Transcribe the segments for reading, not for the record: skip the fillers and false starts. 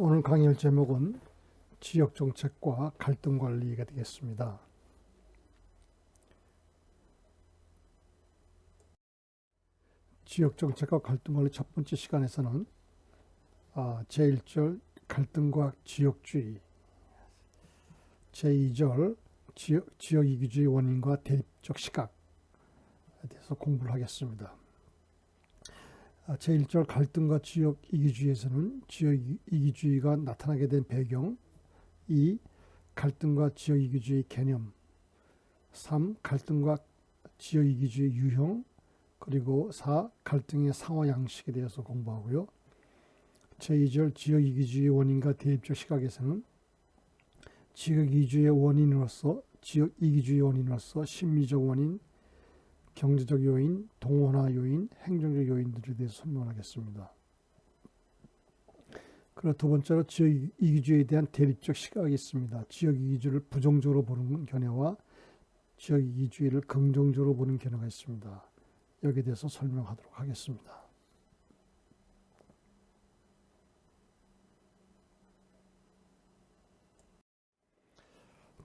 오늘 강의할 제목은 지역정책과 갈등관리가 되겠습니다. 지역정책과 갈등관리 첫 번째 시간에서는 제1절 갈등과 지역주의, 제2절 지역이기주의 원인과 대립적 시각에 대해서 공부를 하겠습니다. 제1절 갈등과 지역이기주의에서는 지역이기주의가 나타나게 된 배경, 2. 갈등과 지역이기주의 개념, 3. 갈등과 지역이기주의 유형, 그리고 4. 갈등의 상호 양식에 대해서 공부하고요. 제2절 지역이기주의 원인과 대립적 시각에서는 지역이기주의 원인으로서 심리적 원인, 경제적 요인, 동원화 요인, 행정적 요인들에 대해서 설명하겠습니다. 그리고 두 번째로 지역이기주의에 대한 대립적 시각이 있습니다. 지역이기주의를 부정적으로 보는 견해와 지역이기주의를 긍정적으로 보는 견해가 있습니다. 여기에 대해서 설명하도록 하겠습니다.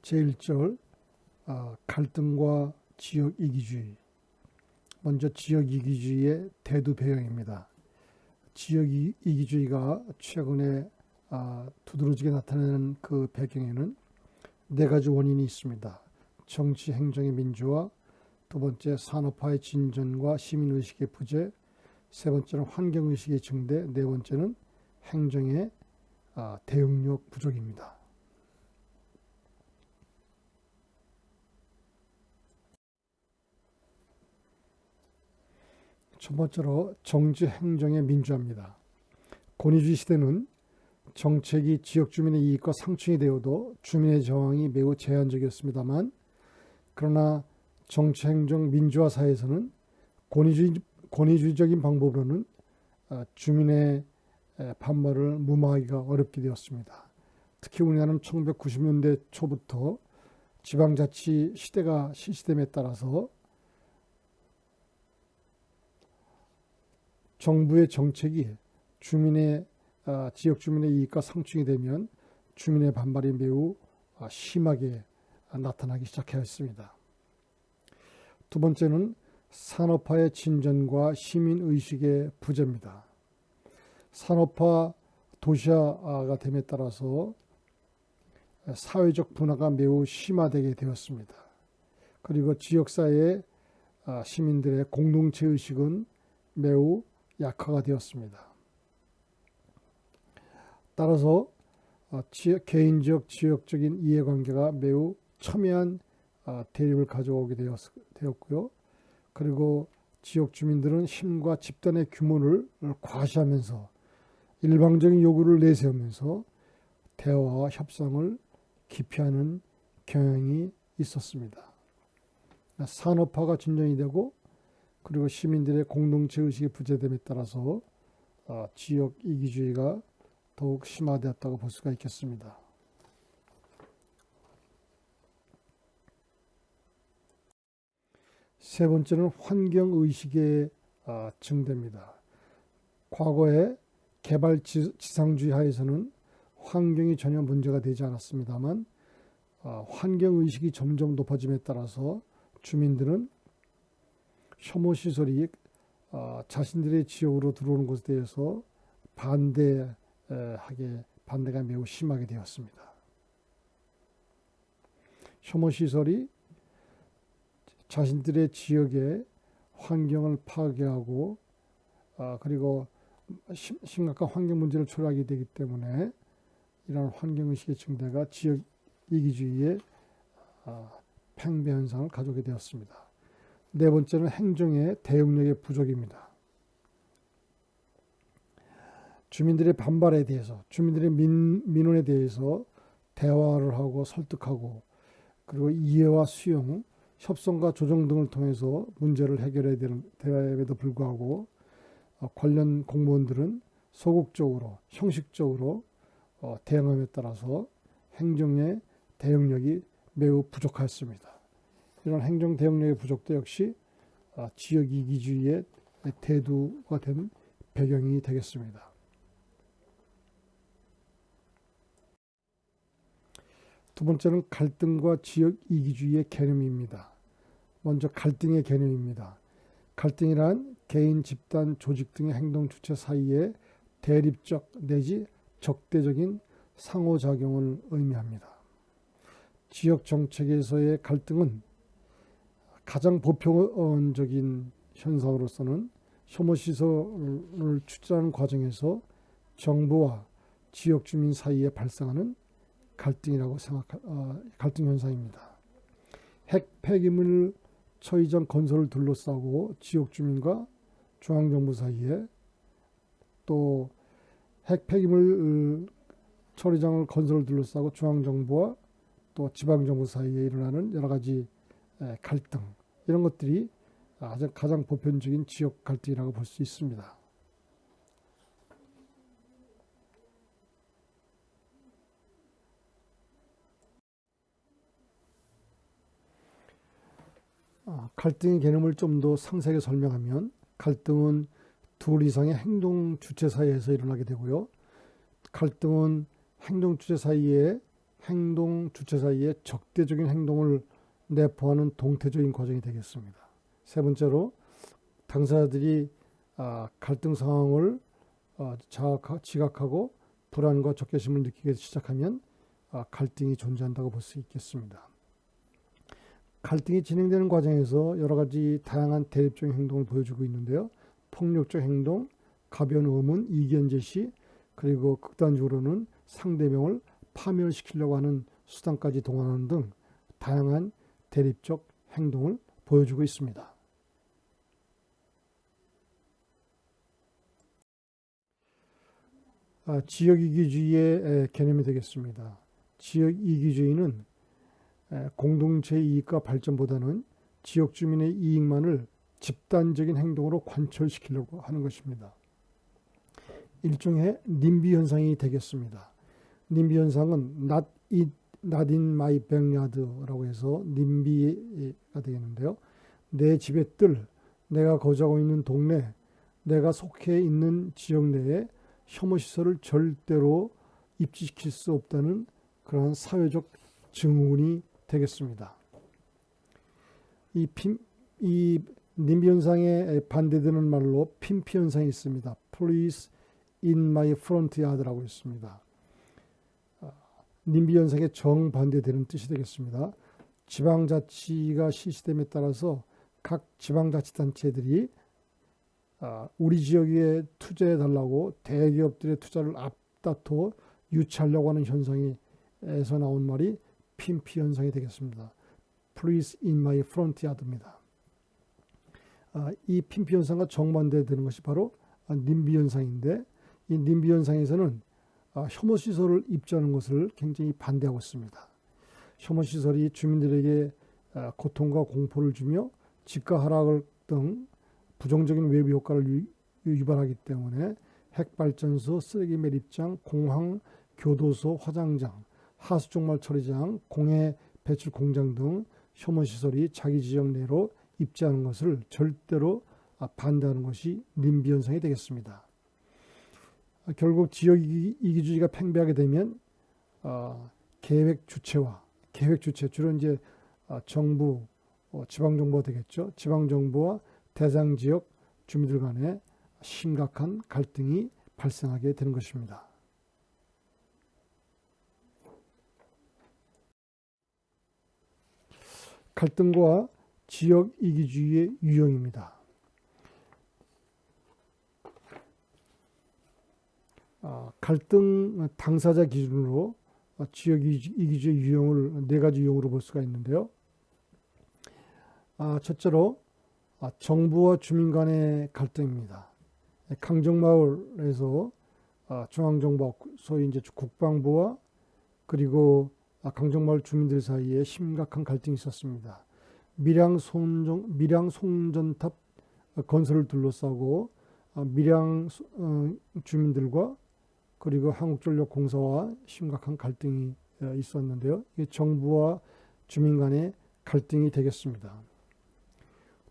제1절 갈등과 지역이기주의. 먼저 지역이기주의의 대두 배경입니다. 지역이기주의가 최근에 두드러지게 나타나는 그 배경에는 네 가지 원인이 있습니다. 정치, 행정의 민주화, 두 번째 산업화의 진전과 시민의식의 부재, 세 번째는 환경의식의 증대, 네 번째는 행정의 대응력 부족입니다. 첫 번째로 정치, 행정의 민주화입니다. 권위주의 시대는 정책이 지역 주민의 이익과 상충이 되어도 주민의 저항이 매우 제한적이었습니다만, 그러나 정치, 행정, 민주화 사회에서는 권위주의적인 방법으로는 주민의 반발을 무마하기가 어렵게 되었습니다. 특히 우리나라는 1990년대 초부터 지방자치 시대가 실시됨에 따라서 정부의 정책이 지역 주민의 이익과 상충이 되면 주민의 반발이 매우 심하게 나타나기 시작하였습니다. 두 번째는 산업화의 진전과 시민의식의 부재입니다. 산업화, 도시화가 됨에 따라서 사회적 분화가 매우 심화되게 되었습니다. 그리고 지역사회의 시민들의 공동체의식은 매우 약화가 되었습니다. 따라서 개인적, 지역적인 이해관계가 매우 첨예한 대립을 가져오게 되었고요. 그리고 지역 주민들은 힘과 집단의 규모를 과시하면서 일방적인 요구를 내세우면서 대화와 협상을 기피하는 경향이 있었습니다. 산업화가 진전이 되고 그리고 시민들의 공동체 의식이 부재됨에 따라서 지역 이기주의가 더욱 심화되었다고 볼 수가 있겠습니다. 세 번째는 환경의식의 증대입니다. 과거에 개발지상주의 하에서는 환경이 전혀 문제가 되지 않았습니다만 환경의식이 점점 높아짐에 따라서 주민들은 혐오시설이 자신들의 지역으로 들어오는 것에 대해서 반대가 매우 심하게 되었습니다. 혐오시설이 자신들의 지역의 환경을 파괴하고 그리고 심각한 환경 문제를 초래하게 되기 때문에 이러한 환경의식의 증대가 지역 이기주의의 팽배 현상을 가져오게 되었습니다. 네 번째는 행정의 대응력의 부족입니다. 주민들의 반발에 대해서, 주민들의 민원에 대해서 대화를 하고 설득하고 그리고 이해와 수용, 협상과 조정 등을 통해서 문제를 해결해야 됨에도 불구하고 관련 공무원들은 소극적으로, 형식적으로 대응함에 따라서 행정의 대응력이 매우 부족하였습니다. 이런 행정 대응력의 부족도 역시 지역 이기주의의 대두가 된 배경이 되겠습니다. 두 번째는 갈등과 지역 이기주의의 개념입니다. 먼저 갈등의 개념입니다. 갈등이란 개인, 집단, 조직 등의 행동 주체 사이에 대립적 내지 적대적인 상호작용을 의미합니다. 지역 정책에서의 갈등은 가장 보편적인 현상으로서는 혐오시설을 추진하는 과정에서 정부와 지역 주민 사이에 발생하는 갈등 현상입니다. 핵 폐기물 처리장 건설을 둘러싸고 지역 주민과 중앙정부 사이에, 또 핵 폐기물 처리장을 건설을 둘러싸고 중앙정부와 또 지방정부 사이에 일어나는 여러 가지 갈등, 이런 것들이 가장 보편적인 지역 갈등이라고 볼 수 있습니다. 갈등의 개념을 좀 더 상세하게 설명하면, 갈등은 둘 이상의 행동 주체 사이에서 일어나게 되고요. 갈등은 행동 주체 사이에 적대적인 행동을 내포하는 동태적인 과정이 되겠습니다. 세 번째로, 당사자들이 갈등 상황을 지각하고 불안과 적개심을 느끼기 시작하면 갈등이 존재한다고 볼 수 있겠습니다. 갈등이 진행되는 과정에서 여러 가지 다양한 대립적인 행동을 보여주고 있는데요. 폭력적 행동, 가변 의문, 이견 제시, 그리고 극단적으로는 상대방을 파멸시키려고 하는 수단까지 동원하는 등 다양한 대립적 행동을 보여주고 있습니다. 지역이기주의의 개념이 되겠습니다. 지역이기주의는 공동체의 이익과 발전보다는 지역 주민의 이익만을 집단적인 행동으로 관철시키려고 하는 것입니다. 일종의 님비 현상이 되겠습니다. 님비 현상은 not in my backyard라고 해서 님비가 되겠는데요. 내 집의 뜰, 내가 거주하고 있는 동네, 내가 속해 있는 지역 내에 혐오시설을 절대로 입지시킬 수 없다는 그러한 사회적 증후군이 되겠습니다. 이 님비 현상에 반대되는 말로 핀피 현상이 있습니다. Please in my front yard라고 있습니다. 님비 현상에 정반대되는 뜻이 되겠습니다. 지방자치가 실시됨에 따라서 각 지방자치단체들이 우리 지역에 투자해달라고 대기업들의 투자를 앞다퉈 유치하려고 하는 현상에서 나온 말이 핀피 현상이 되겠습니다. Please in my front yard입니다. 이 핀피 현상과 정반대되는 것이 바로 님비 현상인데, 이 님비 현상에서는 혐오 시설을 입주하는 것을 굉장히 반대하고 있습니다. 혐오 시설이 주민들에게 고통과 공포를 주며 집가 하락 등 부정적인 외부 효과를 유발하기 때문에 핵발전소, 쓰레기 매립장, 공항, 교도소, 화장장, 하수종말 처리장, 공해 배출 공장 등 혐오 시설이 자기 지역 내로 입지하는 것을 절대로 반대하는 것이 님비 현상이 되겠습니다. 결국 지역 이기주의가 팽배하게 되면 계획 주체, 주로 이제 정부, 지방 정부가 되겠죠. 지방 정부와 대상 지역 주민들 간에 심각한 갈등이 발생하게 되는 것입니다. 갈등과 지역 이기주의의 유형입니다. 갈등 당사자 기준으로 지역 이기주의 유형을 네 가지 유형으로 볼 수가 있는데요. 첫째로 정부와 주민 간의 갈등입니다. 강정마을에서 중앙정부, 소위 이제 국방부와 그리고 강정마을 주민들 사이에 심각한 갈등이 있었습니다. 밀양 송전탑 건설을 둘러싸고 밀양 주민들과 그리고 한국전력공사와 심각한 갈등이 있었는데요. 이게 정부와 주민 간의 갈등이 되겠습니다.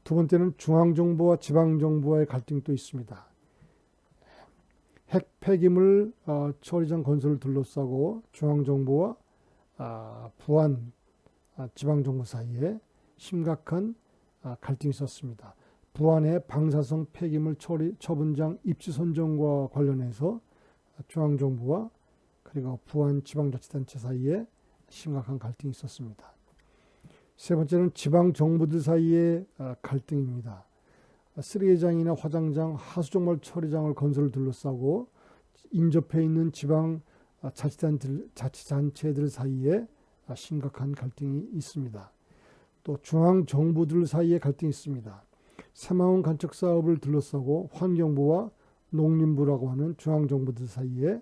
두 번째는 중앙정부와 지방정부와의 갈등도 있습니다. 핵 폐기물 처리장 건설을 둘러싸고 중앙정부와 부안 지방정부 사이에 심각한 갈등이 있었습니다. 부안의 방사성 폐기물 처분장 입지 선정과 관련해서 중앙정부와 그리고 부안 지방자치단체 사이에 심각한 갈등이 있었습니다. 세 번째는 지방정부들 사이의 갈등입니다. 쓰레기장이나 화장장, 하수종말 처리장을 건설을 둘러싸고 인접해 있는 지방 자치단체들 사이에 심각한 갈등이 있습니다. 또 중앙정부들 사이에 갈등이 있습니다. 새마을 간척 사업을 둘러싸고 환경부와 농림부라고 하는 중앙정부들 사이에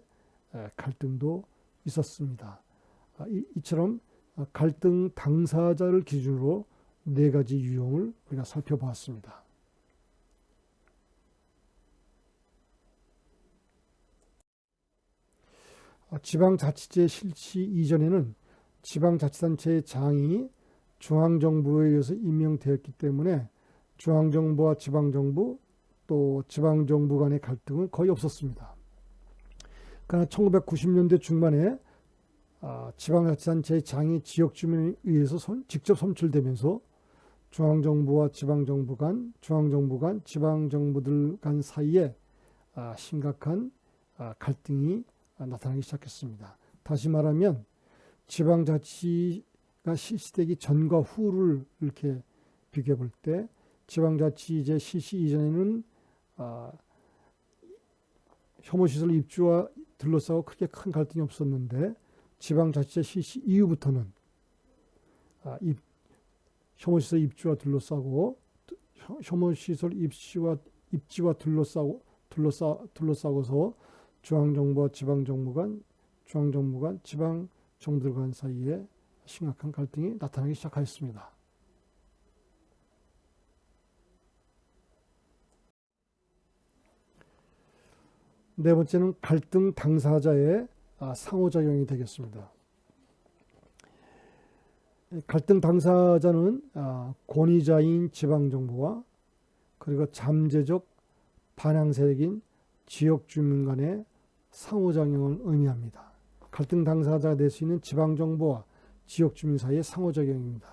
갈등도 있었습니다. 이처럼 갈등 당사자를 기준으로 네 가지 유형을 우리가 살펴보았습니다. 지방자치제 실시 이전에는 지방자치단체의 장이 중앙정부에 의해서 임명되었기 때문에 중앙정부와 지방정부 또 지방정부 간의 갈등은 거의 없었습니다. 그러나 1990년대 중반에 지방자치단체의 장이 지역주민에 의해서 직접 선출되면서 중앙정부와 지방정부 간, 중앙정부 간, 지방정부들 간 사이에 심각한 갈등이 나타나기 시작했습니다. 다시 말하면 지방자치가 실시되기 전과 후를 이렇게 비교해 볼 때 지방자치제 실시 이전에는 혐오시설 입주와 둘러싸고 크게 큰 갈등이 없었는데 지방자치제 실시 이후부터는 혐오시설 입주와 둘러싸고 혐오시설 입지와 둘러싸고서 중앙정부와 지방정부 간, 중앙정부 간, 지방정부들 간 사이에 심각한 갈등이 나타나기 시작하였습니다. 네 번째는 갈등 당사자의 상호작용이 되겠습니다. 갈등 당사자는 권위자인 지방정부와 그리고 잠재적 반항 세력인 지역 주민 간의 상호작용을 의미합니다. 갈등 당사자가 될 수 있는 지방정부와 지역 주민 사이의 상호작용입니다.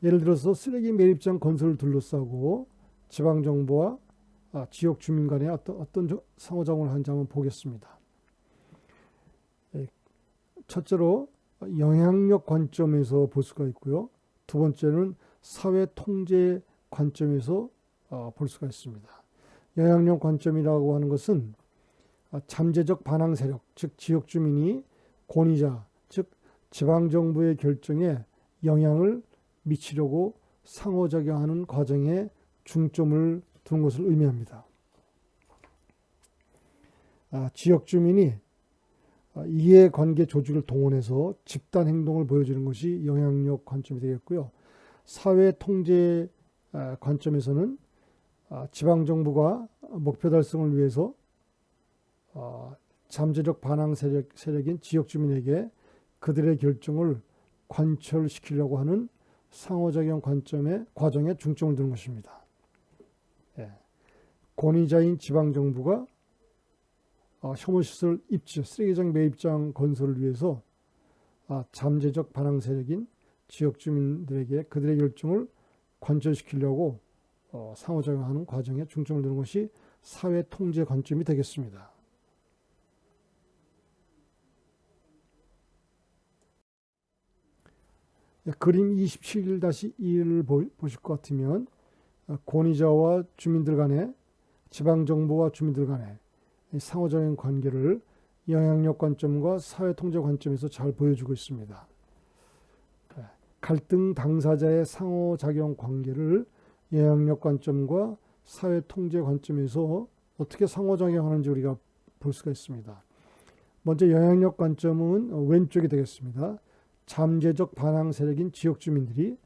예를 들어서 쓰레기 매립장 건설을 둘러싸고 지방정부와 지역 주민 간의 어떤 상호작용을 하는지 한번 보겠습니다. 첫째로 영향력 관점에서 볼 수가 있고요. 두 번째는 사회 통제 관점에서 볼 수가 있습니다. 영향력 관점이라고 하는 것은 잠재적 반항 세력, 즉 지역 주민이 권위자, 즉 지방정부의 결정에 영향을 미치려고 상호작용하는 과정에 중점을 두는 것을 의미합니다. 지역 주민이 이해관계 조직을 동원해서 집단 행동을 보여주는 것이 영향력 관점이 되겠고요. 사회 통제 관점에서는 지방정부가 목표 달성을 위해서 잠재적 반항 세력인 지역 주민에게 그들의 결정을 관철시키려고 하는 상호작용 과정에 중점을 두는 것입니다. 권위자인 지방정부가 혐오시설 입지, 쓰레기장 매입장 건설을 위해서 잠재적 반항 세력인 지역 주민들에게 그들의 결정을 관철시키려고 상호작용하는 과정에 중점을 두는 것이 사회 통제 관점이 되겠습니다. 그림 27-1을 보실 것 같으면 권위자와 주민들 간의 지방정부와 주민들 간의 상호작용 관계를 영향력 관점과 사회 통제 관점에서 잘 보여주고 있습니다. 갈등 당사자의 상호작용 관계를 영향력 관점과 사회 통제 관점에서 어떻게 상호작용하는지 우리가 볼 수가 있습니다. 먼저 영향력 관점은 왼쪽이 되겠습니다. 잠재적 반항 세력인 지역 주민들이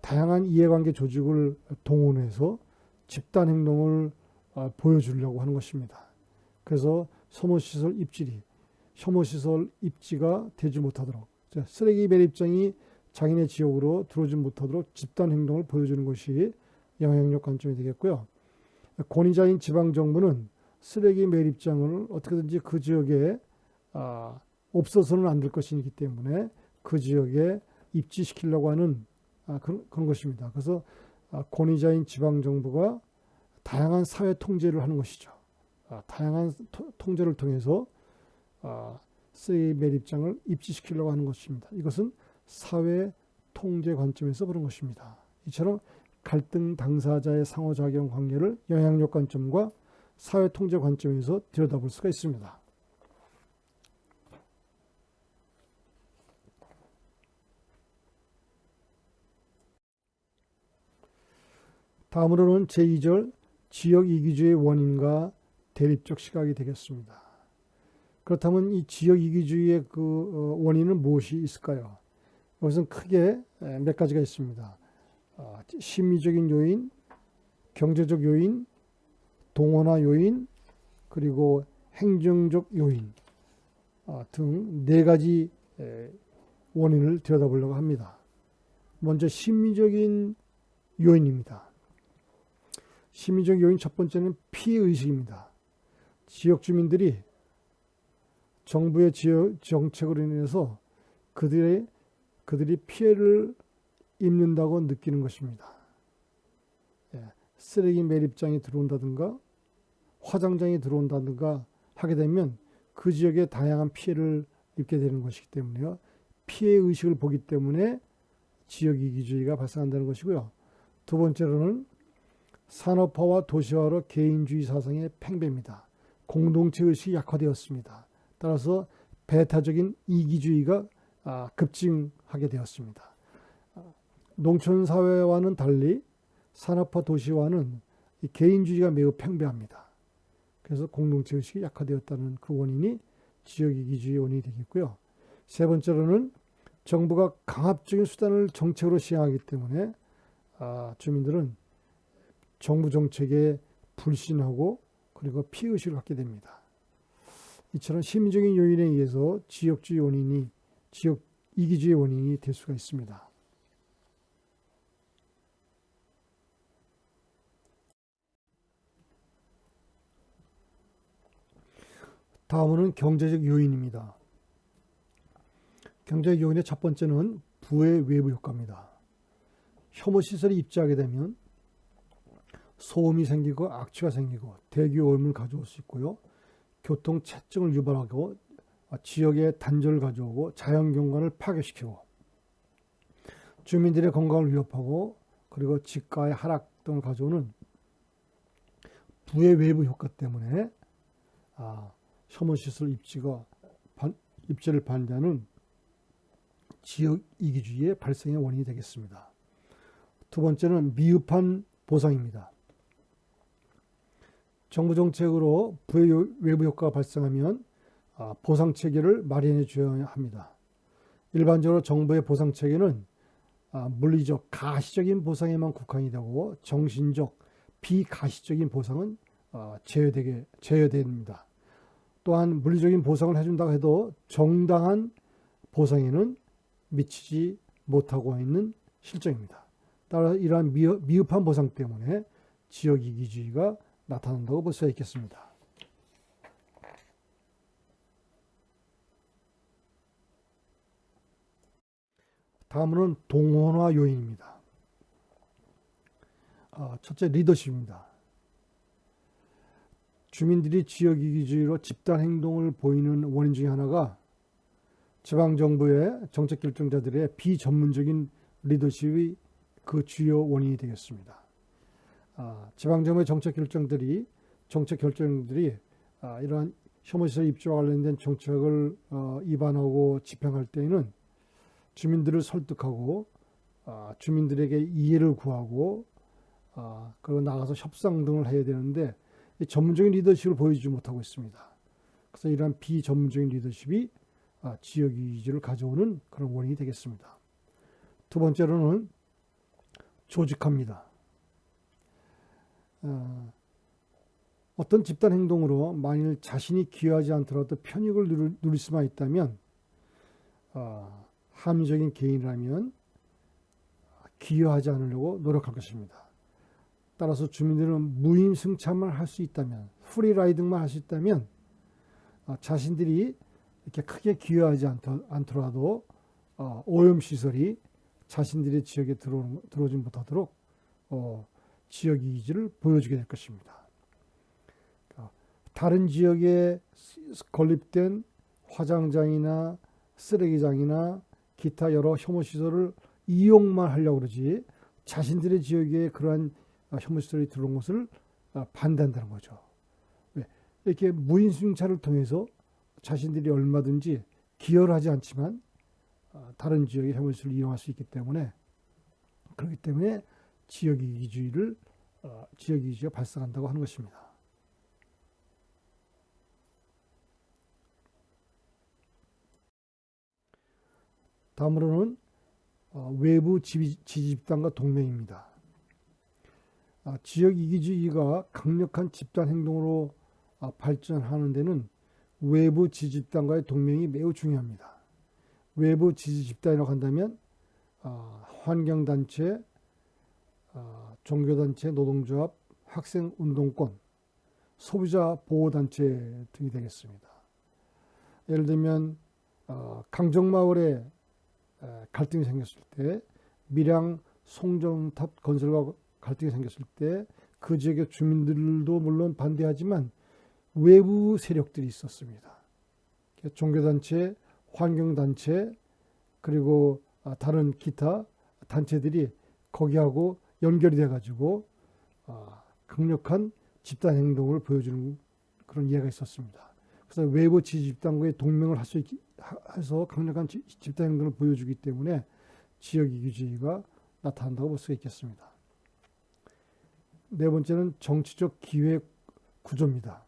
다양한 이해관계 조직을 동원해서 집단 행동을 보여주려고 하는 것입니다. 그래서 혐오시설 입지가 되지 못하도록, 쓰레기 매립장이 자기네 지역으로 들어오지 못하도록 집단 행동을 보여주는 것이 영향력 관점이 되겠고요. 권위자인 지방정부는 쓰레기 매립장을 어떻게든지 그 지역에 없어서는 안 될 것이기 때문에 그 지역에 입지시키려고 하는 그런 것입니다. 그래서 권위자인 지방정부가 다양한 사회 통제를 하는 것이죠. 다양한 통제를 통해서 쓰레기 매립장을 입지시키려고 하는 것입니다. 이것은 사회 통제 관점에서 보는 것입니다. 이처럼 갈등 당사자의 상호작용 관계를 영향력 관점과 사회 통제 관점에서 들여다볼 수가 있습니다. 다음으로는 제2절 지역 이기주의 원인과 대립적 시각이 되겠습니다. 그렇다면 이 지역 이기주의의 그 원인은 무엇이 있을까요? 이것은 크게 몇 가지가 있습니다. 심리적인 요인, 경제적 요인, 동원화 요인, 그리고 행정적 요인 등 네 가지 원인을 들여다보려고 합니다. 먼저 심리적인 요인입니다. 심리적 요인 첫 번째는 피해의식입니다. 지역 주민들이 정부의 지역 정책으로 인해서 그들이 피해를 입는다고 느끼는 것입니다. 쓰레기 매립장이 들어온다든가 화장장이 들어온다든가 하게 되면 그 지역에 다양한 피해를 입게 되는 것이기 때문에요. 피해의식을 보기 때문에 지역이기주의가 발생한다는 것이고요. 두 번째로는 산업화와 도시화로 개인주의 사상의 팽배입니다. 공동체의식이 약화되었습니다. 따라서 배타적인 이기주의가 급증하게 되었습니다. 농촌사회와는 달리 산업화 도시화는 개인주의가 매우 팽배합니다. 그래서 공동체의식이 약화되었다는 그 원인이 지역이기주의 원인이 되겠고요. 세 번째로는 정부가 강압적인 수단을 정책으로 시행하기 때문에 주민들은 정부 정책에 불신하고 그리고 피해의식을 갖게 됩니다. 이처럼 심리적인 요인에 의해서 지역 이기주의 원인이 될 수가 있습니다. 다음은 경제적 요인입니다. 경제적 요인의 첫 번째는 부의 외부 효과입니다. 혐오시설이 입지하게 되면 소음이 생기고 악취가 생기고 대기 오염을 가져올 수 있고요. 교통 체증을 유발하고 지역의 단절을 가져오고 자연경관을 파괴시키고 주민들의 건강을 위협하고 그리고 집가의 하락 등을 가져오는 부의 외부 효과 때문에 혐오시설 입지를 반대하는 지역 이기주의의 발생의 원인이 되겠습니다. 두 번째는 미흡한 보상입니다. 정부 정책으로 부의 외부 효과가 발생하면 보상 체계를 마련해 줘야 합니다. 일반적으로 정부의 보상 체계는 물리적, 가시적인 보상에만 국한이 되고 정신적, 비가시적인 보상은 제외됩니다. 또한 물리적인 보상을 해준다고 해도 정당한 보상에는 미치지 못하고 있는 실정입니다. 따라 이러한 미흡한 보상 때문에 지역 이기주의가 나타난다고 볼 수가 있겠습니다. 다음은 동원화 요인입니다. 첫째, 리더십입니다. 주민들이 지역 이기주의로 집단 행동을 보이는 원인 중에 하나가 지방정부의 정책 결정자들의 비전문적인 리더십이 그 주요 원인이 되겠습니다. 지방정부의 정책 결정들이 이러한 혐오시설 입지와 관련된 정책을 입안하고 집행할 때에는 주민들을 설득하고 주민들에게 이해를 구하고 그리고 나가서 협상 등을 해야 되는데 전문적인 리더십을 보여주지 못하고 있습니다. 그래서 이러한 비전문적인 리더십이 지역 이기주의를 가져오는 그런 원인이 되겠습니다. 두 번째로는 조직합니다. 어떤 집단 행동으로 만일 자신이 기여하지 않더라도 편익을 누릴 수만 있다면 합리적인 개인이라면 기여하지 않으려고 노력할 것입니다. 따라서 주민들은 무임승차만 할 수 있다면, 프리라이딩만 할 수 있다면 자신들이 이렇게 크게 기여하지 않더라도 오염시설이 자신들의 지역에 들어오지 못하도록 지역 이기주의를 보여주게 될 것입니다. 다른 지역에 건립된 화장장이나 쓰레기장이나 기타 여러 혐오시설을 이용만 하려고 그러지 자신들의 지역에 그러한 혐오시설이 들어온 것을 반대한다는 거죠. 이렇게 무인승차를 통해서 자신들이 얼마든지 기여를 하지 않지만 다른 지역의 혐오시설을 이용할 수 있기 때문에 그렇기 때문에 지역이기주의가 발생한다고 하는 것입니다. 다음으로는 외부 지지집단과 동맹입니다. 지역 이기주의가 강력한 집단 행동으로 발전하는 데는 외부 지지집단과의 동맹이 매우 중요합니다. 외부 지지집단이라고 한다면 환경단체, 종교단체, 노동조합, 학생운동권, 소비자보호단체 등이 되겠습니다. 예를 들면 강정마을에 갈등이 생겼을 때, 밀양 송정탑 건설과 갈등이 생겼을 때 그 지역의 주민들도 물론 반대하지만 외부 세력들이 있었습니다. 종교단체, 환경단체, 그리고 다른 기타 단체들이 거기하고 연결이 돼가지고 강력한 집단 행동을 보여주는 그런 이해가 있었습니다. 그래서 외부 지지집단과의 동맹을 해서 강력한 집단 행동을 보여주기 때문에 지역 이기주의가 나타난다고 볼 수가 있겠습니다. 네 번째는 정치적 기회 구조입니다.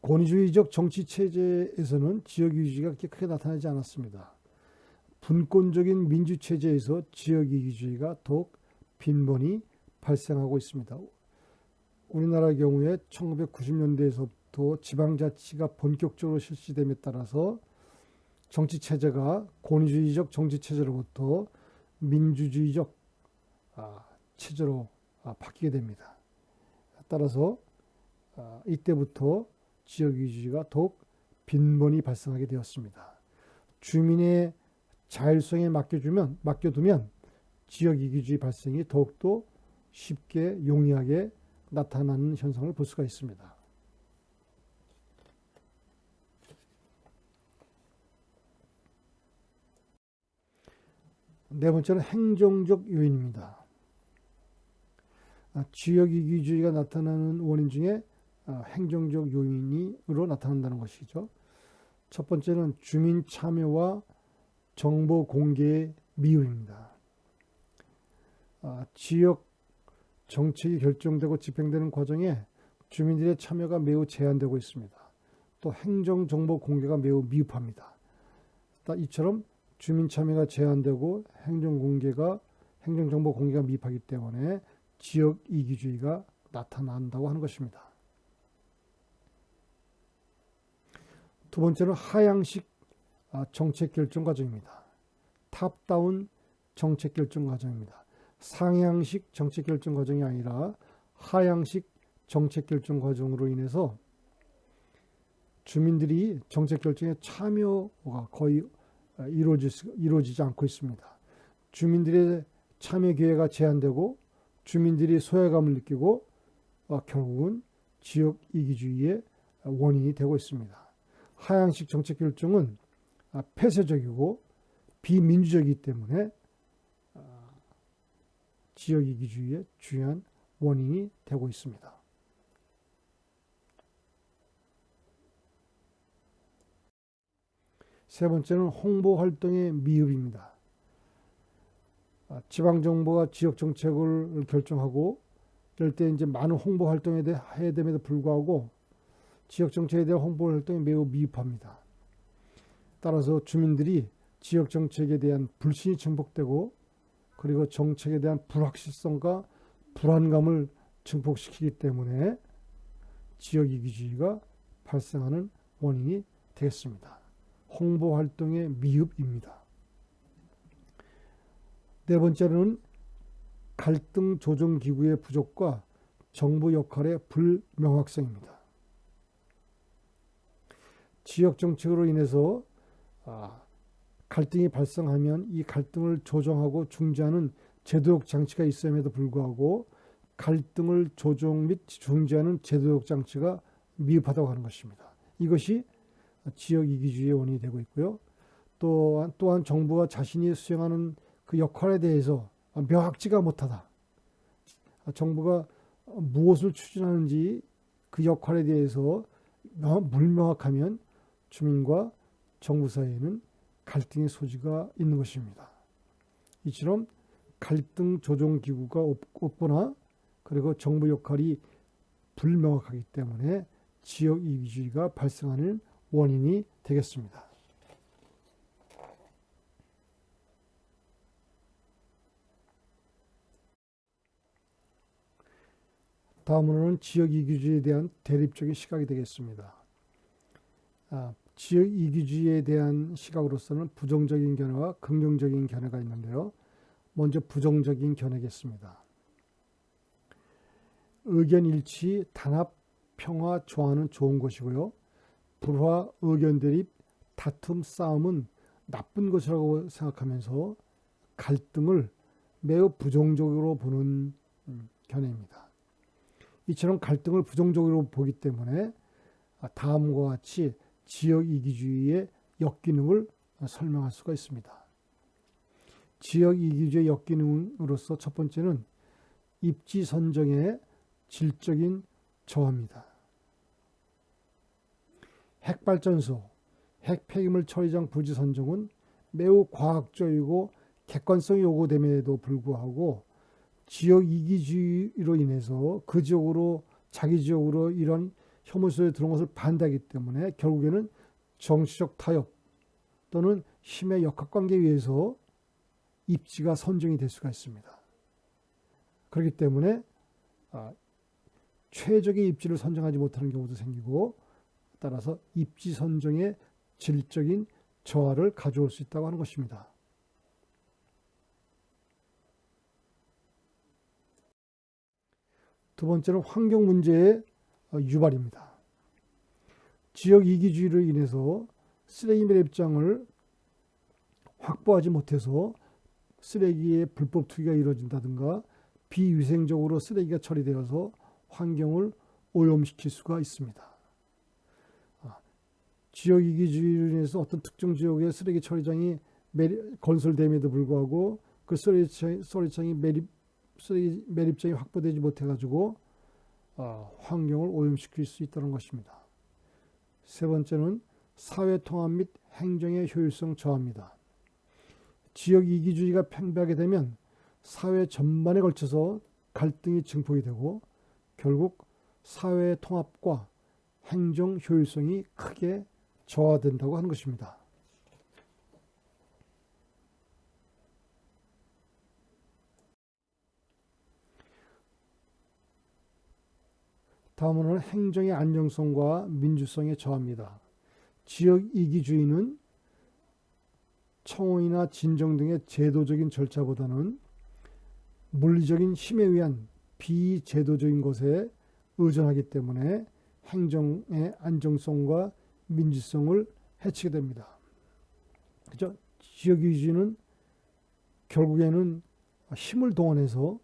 권위주의적 정치 체제에서는 지역 이기주의가 그렇게 크게 나타나지 않았습니다. 분권적인 민주 체제에서 지역 이기주의가 더욱 빈번히 발생하고 있습니다. 우리나라의 경우에 1990년대에서부터 지방자치가 본격적으로 실시됨에 따라서 정치 체제가 권위주의적 정치 체제로부터 민주주의적 체제로 바뀌게 됩니다. 따라서 이때부터 지역이기주의가 더욱 빈번히 발생하게 되었습니다. 주민의 자율성에 맡겨두면 지역이기주의 발생이 더욱더 쉽게 용이하게 나타나는 현상을 볼 수가 있습니다. 네 번째는 행정적 요인입니다. 지역이기주의가 나타나는 원인 중에 행정적 요인으로 나타난다는 것이죠. 첫 번째는 주민 참여와 정보 공개의 미흡입니다. 지역 정책이 결정되고 집행되는 과정에 주민들의 참여가 매우 제한되고 있습니다. 또 행정정보 공개가 매우 미흡합니다. 이처럼 주민 참여가 제한되고 행정정보 공개가 미흡하기 때문에 지역 이기주의가 나타난다고 하는 것입니다. 두 번째는 하향식 정책 결정 과정입니다. 탑다운 정책 결정 과정입니다. 상향식 정책 결정 과정이 아니라 하향식 정책 결정 과정으로 인해서 주민들이 정책 결정에 참여가 거의 이루어지지 않고 있습니다. 주민들의 참여 기회가 제한되고 주민들이 소외감을 느끼고 결국은 지역 이기주의의 원인이 되고 있습니다. 하향식 정책 결정은 폐쇄적이고 비민주적이기 때문에 지역 이기주의의 중요한 원인이 되고 있습니다. 세 번째는 홍보 활동의 미흡입니다. 지방정부가 지역 정책을 결정하고 이럴 때 이제 많은 홍보 활동에 해야 됨에도 불구하고 지역 정책에 대한 홍보 활동이 매우 미흡합니다. 따라서 주민들이 지역 정책에 대한 불신이 증폭되고 그리고 정책에 대한 불확실성과 불안감을 증폭시키기 때문에 지역 이기주의가 발생하는 원인이 되겠습니다. 홍보 활동의 미흡입니다. 네 번째로는 갈등 조정 기구의 부족과 정부 역할의 불명확성입니다. 지역 정책으로 인해서 갈등이 발생하면 이 갈등을 조정하고 중재하는 제도적 장치가 있음에도 불구하고 갈등을 조정 및 중재하는 제도적 장치가 미흡하다고 하는 것입니다. 이것이 지역 이기주의의 원인이 되고 있고요. 또한 정부가 자신이 수행하는 그 역할에 대해서 명확지가 못하다. 정부가 무엇을 추진하는지 그 역할에 대해서 불명확하면 주민과 정부 사이에는 갈등의 소지가 있는 것입니다. 이처럼 갈등 조정 기구가 없거나 그리고 정부 역할이 불명확하기 때문에 지역 이기주의가 발생하는 원인이 되겠습니다. 다음으로는 지역 이기주의에 대한 대립적인 시각이 되겠습니다. 지역 이기주의에 대한 시각으로서는 부정적인 견해와 긍정적인 견해가 있는데요. 먼저 부정적인 견해겠습니다. 의견 일치, 단합, 평화, 조화는 좋은 것이고요. 불화, 의견 대립, 다툼, 싸움은 나쁜 것이라고 생각하면서 갈등을 매우 부정적으로 보는 견해입니다. 이처럼 갈등을 부정적으로 보기 때문에 다음과 같이 지역 이기주의의 역기능을 설명할 수가 있습니다. 지역 이기주의의 역기능으로서 첫 번째는 입지 선정의 질적인 저하입니다. 핵발전소, 핵폐기물 처리장 부지 선정은 매우 과학적이고 객관성이 요구됨에도 불구하고 지역 이기주의로 인해서 그 지역으로 자기 지역으로 이런 혐오소에 들어온 것을 반대하기 때문에 결국에는 정치적 타협 또는 힘의 역학관계에 의해서 입지가 선정이 될 수가 있습니다. 그렇기 때문에 최적의 입지를 선정하지 못하는 경우도 생기고 따라서 입지 선정의 질적인 저하를 가져올 수 있다고 하는 것입니다. 두 번째는 환경 문제의 유발입니다. 지역 이기주의로 인해서 쓰레기 매립장을 확보하지 못해서 쓰레기의 불법 투기가 이루어진다든가 비위생적으로 쓰레기가 처리되어서 환경을 오염시킬 수가 있습니다. 지역 이기주의로 인해서 어떤 특정 지역의 쓰레기 처리장이 건설됨에도 불구하고 그 쓰레기 매립장이 확보되지 못해가지고 환경을 오염시킬 수 있다는 것입니다. 세 번째는 사회 통합 및 행정의 효율성 저하입니다. 지역 이기주의가 팽배하게 되면 사회 전반에 걸쳐서 갈등이 증폭이 되고 결국 사회 통합과 행정 효율성이 크게 저하된다고 하는 것입니다. 다음으로는 행정의 안정성과 민주성의 저하입니다. 지역 이기주의는 청원이나 진정 등의 제도적인 절차보다는 물리적인 힘에 의한 비제도적인 것에 의존하기 때문에 행정의 안정성과 민주성을 해치게 됩니다. 그렇죠? 지역 이기주의는 결국에는 힘을 동원해서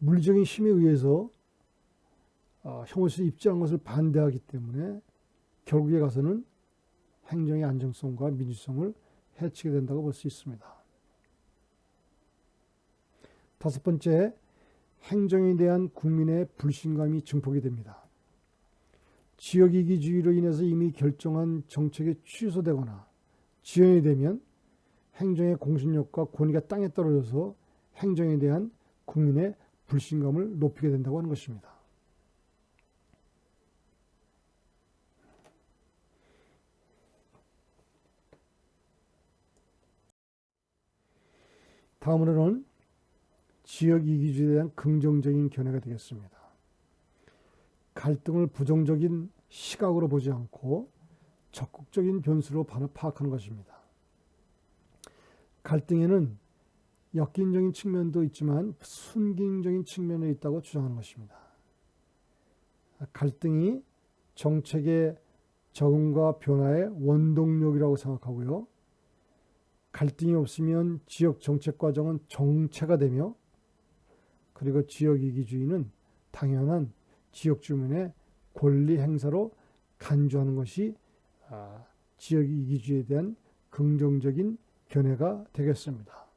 물리적인 힘에 의해서 혐오시에 입지한 것을 반대하기 때문에 결국에 가서는 행정의 안정성과 민주성을 해치게 된다고 볼 수 있습니다. 다섯 번째, 행정에 대한 국민의 불신감이 증폭이 됩니다. 지역 이기주의로 인해서 이미 결정한 정책이 취소되거나 지연이 되면 행정의 공신력과 권위가 땅에 떨어져서 행정에 대한 국민의 불신감을 높이게 된다고 하는 것입니다. 다음으로는 지역 이기주의에 대한 긍정적인 견해가 되겠습니다. 갈등을 부정적인 시각으로 보지 않고 적극적인 변수로 파악하는 것입니다. 갈등에는 역긴적인 측면도 있지만 순기능적인 측면이 있다고 주장하는 것입니다. 갈등이 정책의 적응과 변화의 원동력이라고 생각하고요. 갈등이 없으면 지역 정책 과정은 정체가 되며, 그리고 지역 이기주의는 당연한 지역 주민의 권리 행사로 간주하는 것이 지역 이기주의에 대한 긍정적인 견해가 되겠습니다.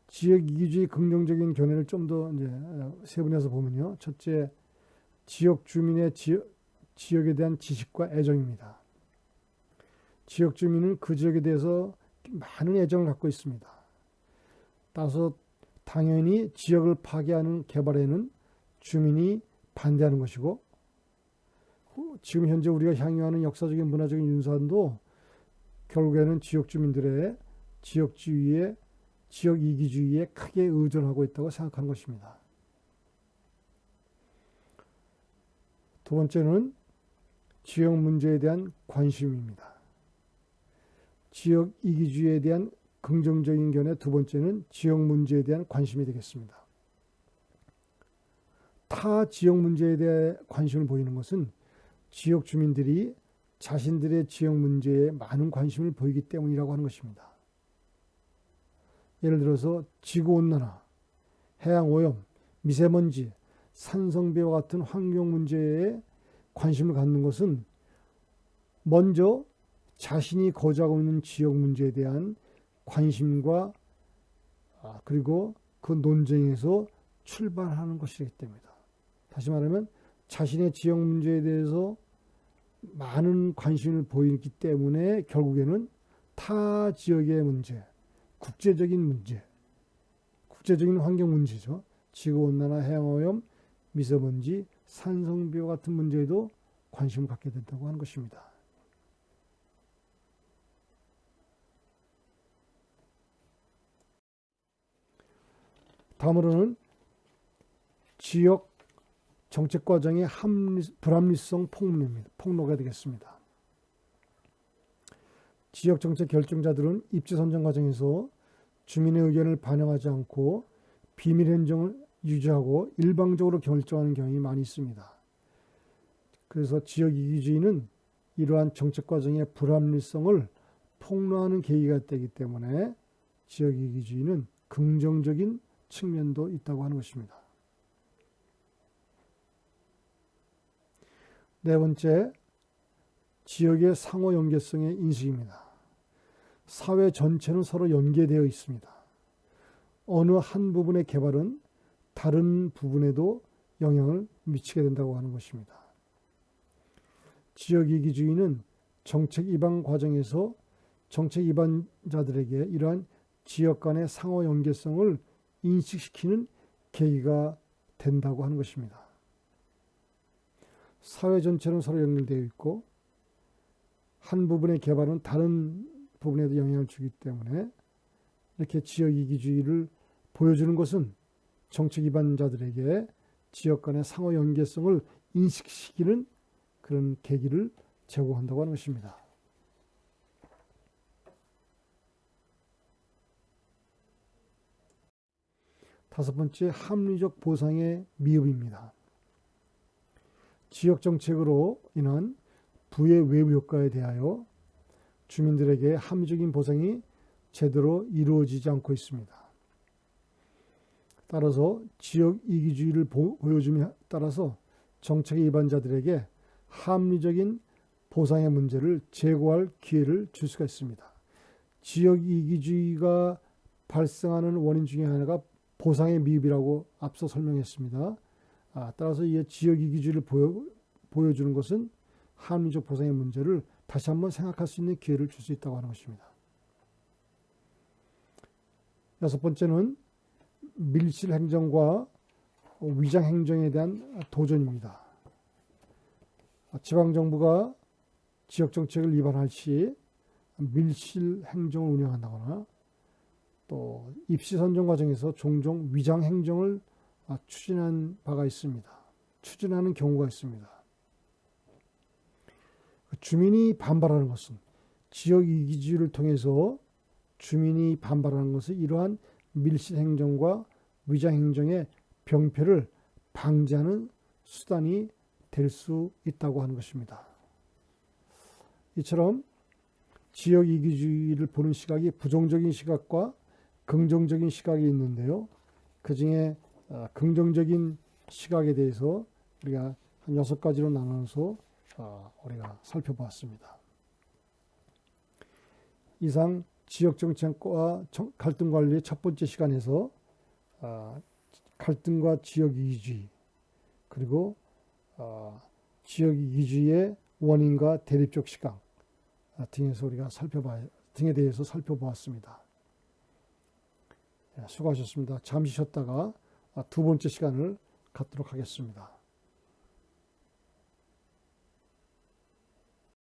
지역 이기주의 긍정적인 견해를 좀 더 이제 세분해서 보면요. 첫째, 지역 주민의 지역에 대한 지식과 애정입니다. 지역 주민은 그 지역에 대해서 많은 애정을 갖고 있습니다. 따라서 당연히 지역을 파괴하는 개발에는 주민이 반대하는 것이고, 지금 현재 우리가 향유하는 역사적인 문화적인 윤산도 결국에는 지역 주민들의 지역 이기주의에 크게 의존하고 있다고 생각하는 것입니다. 두 번째는 지역 문제에 대한 관심입니다. 지역 이기주의에 대한 긍정적인 견해 두 번째는 지역 문제에 대한 관심이 되겠습니다. 타 지역 문제에 대해 관심을 보이는 것은 지역 주민들이 자신들의 지역 문제에 많은 관심을 보이기 때문이라고 하는 것입니다. 예를 들어서 지구온난화, 해양오염, 미세먼지, 산성비와 같은 환경 문제에 관심을 갖는 것은 먼저 자신이 거주하고 있는 지역 문제에 대한 관심과 그리고 그 논쟁에서 출발하는 것이기 때문이다. 다시 말하면 자신의 지역 문제에 대해서 많은 관심을 보이기 때문에 결국에는 타 지역의 문제, 국제적인 문제, 국제적인 환경 문제죠. 지구온난화, 해양오염, 미세먼지, 산성비와 같은 문제에도 관심을 갖게 된다고 하는 것입니다. 다음으로는 지역 정책 과정의 불합리성 폭로가 되겠습니다. 지역 정책 결정자들은 입지 선정 과정에서 주민의 의견을 반영하지 않고 비밀 행정을 유지하고 일방적으로 결정하는 경향이 많이 있습니다. 그래서 지역 이기주의는 이러한 정책 과정의 불합리성을 폭로하는 계기가 되기 때문에 지역 이기주의는 긍정적인 측면도 있다고 하는 것입니다. 네 번째, 지역의 상호 연계성의 인식입니다. 사회 전체는 서로 연계되어 있습니다. 어느 한 부분의 개발은 다른 부분에도 영향을 미치게 된다고 하는 것입니다. 지역 이기주의는 정책 입안 과정에서 정책 입안자들에게 이러한 지역 간의 상호 연계성을 인식시키는 계기가 된다고 하는 것입니다. 사회 전체는 서로 연결되어 있고 한 부분의 개발은 다른 부분에도 영향을 주기 때문에 이렇게 지역 이기주의를 보여주는 것은 정책 입안자들에게 지역 간의 상호 연계성을 인식시키는 그런 계기를 제공한다고 하는 것입니다. 다섯 번째, 합리적 보상의 미흡입니다. 지역 정책으로 인한 부의 외부 효과에 대하여 주민들에게 합리적인 보상이 제대로 이루어지지 않고 있습니다. 따라서 지역 이기주의를 보여줌에 따라서 정책 입안자들에게 합리적인 보상의 문제를 제고할 기회를 줄 수가 있습니다. 지역 이기주의가 발생하는 원인 중에 하나가 보상의 미흡이라고 앞서 설명했습니다. 따라서 이 지역 이기주의를 보여주는 것은 합리적 보상의 문제를 다시 한번 생각할 수 있는 기회를 줄 수 있다고 하는 것입니다. 여섯 번째는 밀실 행정과 위장 행정에 대한 도전입니다. 지방정부가 지역 정책을 위반할 시 밀실 행정을 운영한다거나 또 입시 선정 과정에서 종종 위장 행정을 추진하는 경우가 있습니다. 주민이 반발하는 것은 지역 이기주의를 통해서 주민이 반발하는 것은 이러한 밀실 행정과 위장 행정의 병폐를 방지하는 수단이 될 수 있다고 하는 것입니다. 이처럼 지역 이기주의를 보는 시각이 부정적인 시각과 긍정적인 시각이 있는데요. 그 중에 긍정적인 시각에 대해서 우리가 한 6가지로 나눠서 우리가 살펴보았습니다. 이상 지역정책과 갈등관리의 첫 번째 시간에서 갈등과 지역이기주의 그리고 지역이기주의의 원인과 대립적 시각 등에 대해서 살펴보았습니다. 수고하셨습니다. 잠시 쉬었다가 두 번째 시간을 갖도록 하겠습니다.